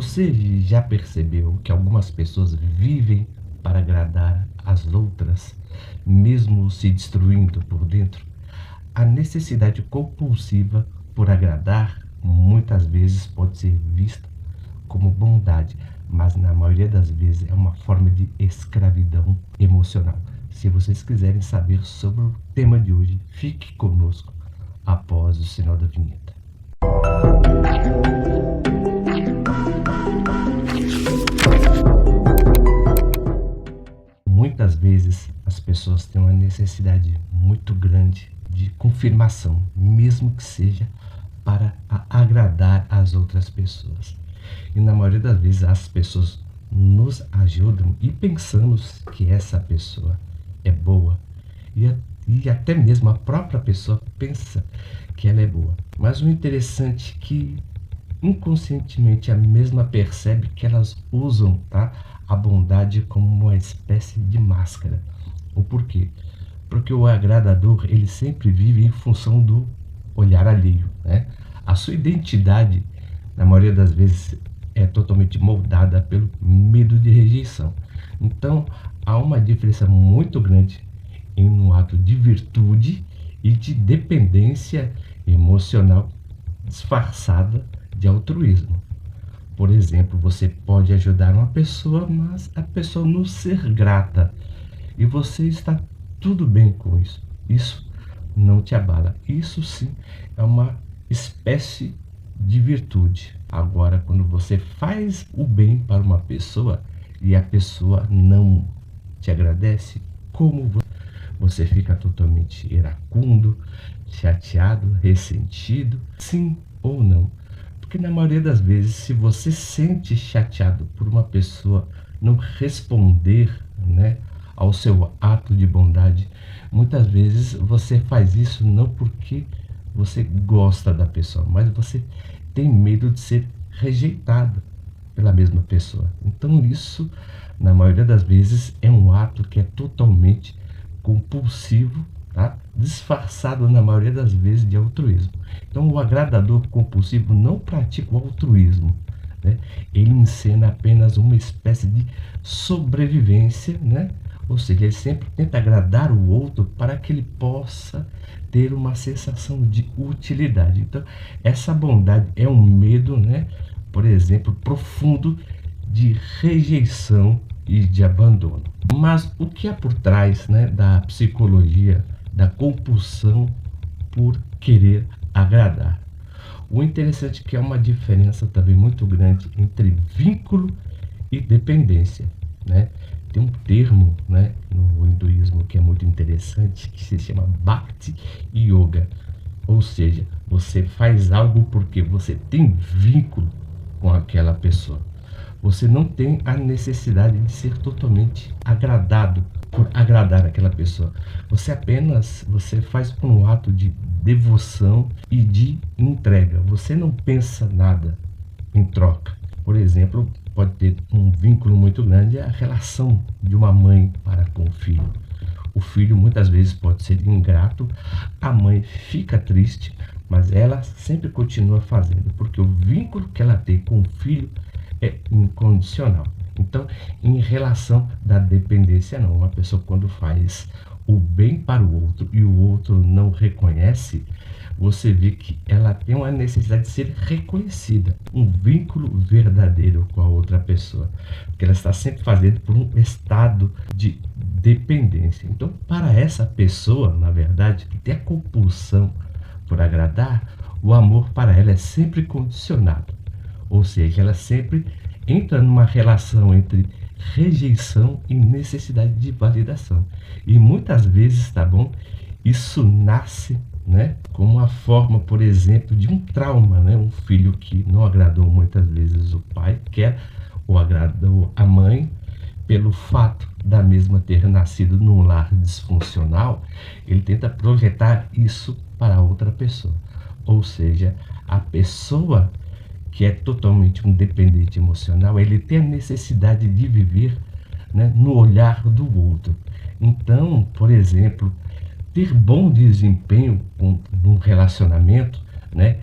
Você já percebeu que algumas pessoas vivem para agradar as outras, mesmo se destruindo por dentro? A necessidade compulsiva por agradar muitas vezes pode ser vista como bondade, mas na maioria das vezes é uma forma de escravidão emocional. Se vocês quiserem saber sobre o tema de hoje, fique conosco após o sinal da vinheta. Muitas vezes as pessoas têm uma necessidade muito grande de confirmação, mesmo que seja para agradar as outras pessoas. E na maioria das vezes as pessoas nos ajudam e pensamos que essa pessoa é boa. E até mesmo a própria pessoa pensa que ela é boa. Mas o interessante é que inconscientemente a mesma percebe que elas usam, tá, a bondade como uma espécie de máscara. O porquê? Porque o agradador, ele sempre vive em função do olhar alheio, né? A sua identidade, na maioria das vezes, é totalmente moldada pelo medo de rejeição. Então, há uma diferença muito grande em um ato de virtude e de dependência emocional disfarçada de altruísmo. Por exemplo, você pode ajudar uma pessoa, mas a pessoa não ser grata e você está tudo bem com isso. Isso não te abala. Isso sim é uma espécie de virtude. Agora, quando você faz o bem para uma pessoa e a pessoa não te agradece, como você fica totalmente iracundo, chateado, ressentido, sim ou não? Porque na maioria das vezes, se você sente chateado por uma pessoa não responder, né, ao seu ato de bondade, muitas vezes você faz isso não porque você gosta da pessoa, mas você tem medo de ser rejeitado pela mesma pessoa. Então isso, na maioria das vezes, é um ato que é totalmente compulsivo, tá? Disfarçado na maioria das vezes de altruísmo. Então o agradador compulsivo não pratica o altruísmo, né? Ele encena apenas uma espécie de sobrevivência, né? Ou seja, ele sempre tenta agradar o outro para que ele possa ter uma sensação de utilidade. Então, essa bondade é um medo, né? Por exemplo, profundo de rejeição e de abandono. Mas o que há por trás, né, da psicologia da compulsão por querer agradar? O interessante é que há uma diferença também muito grande entre vínculo e dependência, né? Tem um termo, né, no hinduísmo que é muito interessante, que se chama Bhakti Yoga. Ou seja, você faz algo porque você tem vínculo com aquela pessoa. Você não tem a necessidade de ser totalmente agradado por agradar aquela pessoa. Você faz por um ato de devoção e de entrega. Você não pensa nada em troca. Por exemplo, pode ter um vínculo muito grande a relação de uma mãe para com o filho. O filho muitas vezes pode ser ingrato, a mãe fica triste, mas ela sempre continua fazendo, porque o vínculo que ela tem com o filho é incondicional. Então, em relação da dependência, não. Uma pessoa quando faz o bem para o outro e o outro não reconhece, você vê que ela tem uma necessidade de ser reconhecida, um vínculo verdadeiro com a outra pessoa, porque ela está sempre fazendo por um estado de dependência. Então, para essa pessoa, na verdade, que tem a compulsão por agradar, o amor para ela é sempre condicionado, ou seja, ela sempre entra numa relação entre rejeição e necessidade de validação. E muitas vezes, tá bom, isso nasce, né, como uma forma, por exemplo, de um trauma, né? Um filho que não agradou muitas vezes o pai, quer ou agradou a mãe, pelo fato da mesma ter nascido num lar disfuncional, ele tenta projetar isso para outra pessoa. Ou seja, a pessoa que é totalmente um dependente emocional, ele tem a necessidade de viver, né, no olhar do outro. Então, por exemplo, ter bom desempenho num relacionamento, né,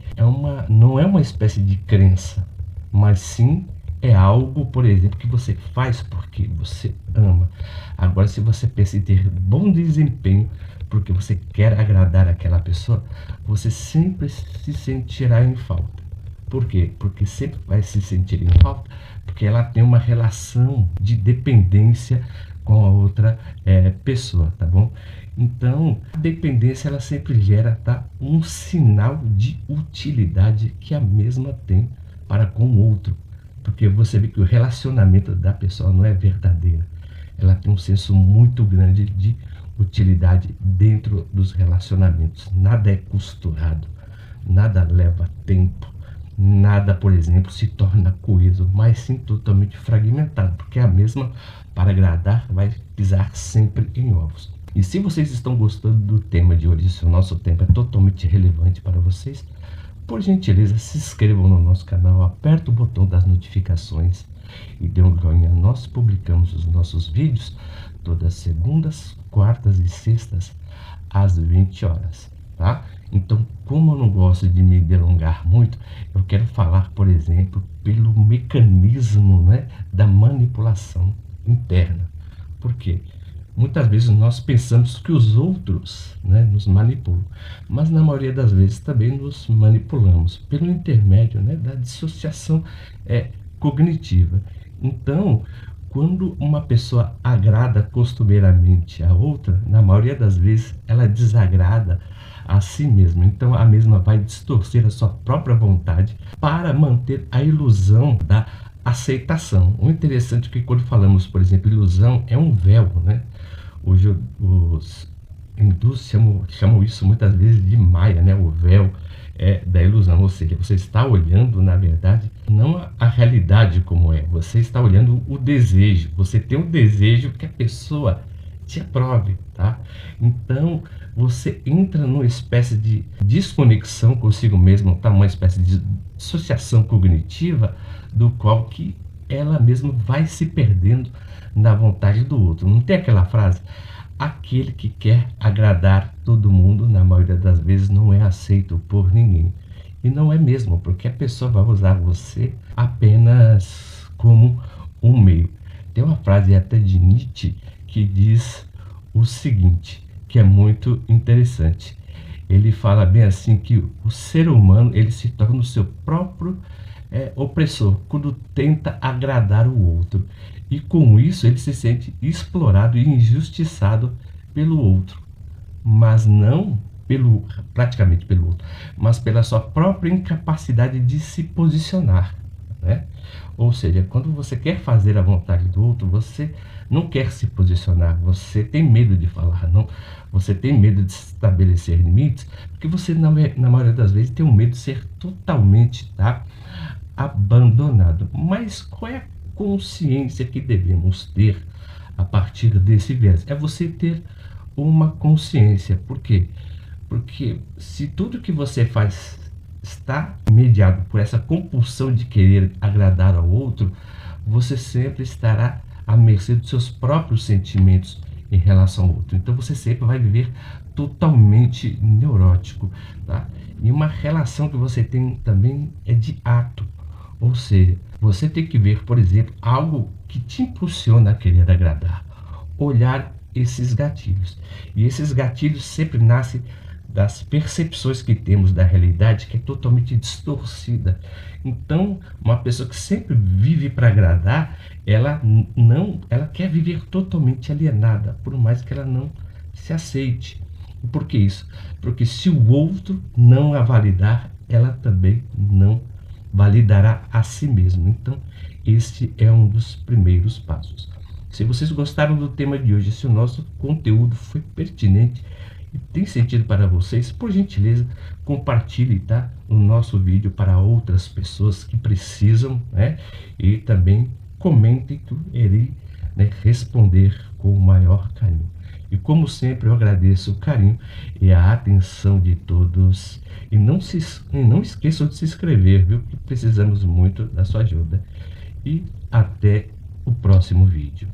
não é uma espécie de crença, mas sim é algo, por exemplo, que você faz porque você ama. Agora, se você pensa em ter bom desempenho porque você quer agradar aquela pessoa, você sempre se sentirá em falta. Por quê? Porque sempre vai se sentir em falta, porque ela tem uma relação de dependência com a outra pessoa, tá bom? Então, a dependência ela sempre gera, tá, um sinal de utilidade que a mesma tem para com o outro, porque você vê que o relacionamento da pessoa não é verdadeiro. Ela tem um senso muito grande de utilidade dentro dos relacionamentos. Nada é costurado, nada leva tempo, nada, por exemplo, se torna coeso, mas sim totalmente fragmentado, porque a mesma, para agradar, vai pisar sempre em ovos. E se vocês estão gostando do tema de hoje, se o nosso tema é totalmente relevante para vocês, por gentileza, se inscrevam no nosso canal, aperta o botão das notificações e dê um joinha. Nós publicamos os nossos vídeos todas segundas, quartas e sextas às 20 horas, tá? Então, como eu não gosto de me delongar muito, eu quero falar, por exemplo, pelo mecanismo, né, da manipulação interna. Por quê? Muitas vezes nós pensamos que os outros, né, nos manipulam, mas na maioria das vezes também nos manipulamos pelo intermédio, né, da dissociação cognitiva. Então, quando uma pessoa agrada costumeiramente a outra, na maioria das vezes ela desagrada a si mesma. Então, a mesma vai distorcer a sua própria vontade para manter a ilusão da aceitação. O interessante é que quando falamos, por exemplo, ilusão, é um véu, né? Hoje os hindus chamam isso muitas vezes de Maya, né? O véu da ilusão, ou seja, você está olhando, na verdade, não a realidade como é, você está olhando o desejo, você tem um desejo que a pessoa te aprove, tá? Então, você entra numa espécie de desconexão consigo mesmo, tá? Uma espécie de dissociação cognitiva, do qual que ela mesma vai se perdendo na vontade do outro. Não tem aquela frase? Aquele que quer agradar todo mundo, na maioria das vezes, não é aceito por ninguém. E não é mesmo, porque a pessoa vai usar você apenas como um meio. Tem uma frase até de Nietzsche que diz o seguinte, que é muito interessante. Ele fala bem assim que o ser humano ele se torna o seu próprio opressor quando tenta agradar o outro. E com isso ele se sente explorado e injustiçado pelo outro, mas não praticamente pelo outro, mas pela sua própria incapacidade de se posicionar, né? Ou seja, quando você quer fazer a vontade do outro, você não quer se posicionar, você tem medo de falar, não, você tem medo de estabelecer limites, porque você, na maioria das vezes, tem um medo de ser totalmente, tá, abandonado. Mas qual é a consciência que devemos ter a partir desse viés? É você ter uma consciência. Por quê? Porque se tudo que você faz está mediado por essa compulsão de querer agradar ao outro, você sempre estará à mercê dos seus próprios sentimentos em relação ao outro. Então você sempre vai viver totalmente neurótico, tá? E uma relação que você tem também é de ato. Ou seja, você tem que ver, por exemplo, algo que te impulsiona a querer agradar. Olhar esses gatilhos. E esses gatilhos sempre nascem das percepções que temos da realidade, que é totalmente distorcida. Então, uma pessoa que sempre vive para agradar, ela quer viver totalmente alienada, por mais que ela não se aceite. E por que isso? Porque se o outro não a validar, ela também não validará a si mesmo. Então, este é um dos primeiros passos. Se vocês gostaram do tema de hoje, se o nosso conteúdo foi pertinente e tem sentido para vocês, por gentileza, compartilhe, tá, o nosso vídeo para outras pessoas que precisam, né? E também comentem que eu irei, né, responder com o maior carinho. E como sempre, eu agradeço o carinho e a atenção de todos. E não esqueçam de se inscrever, viu? Que precisamos muito da sua ajuda. E até o próximo vídeo.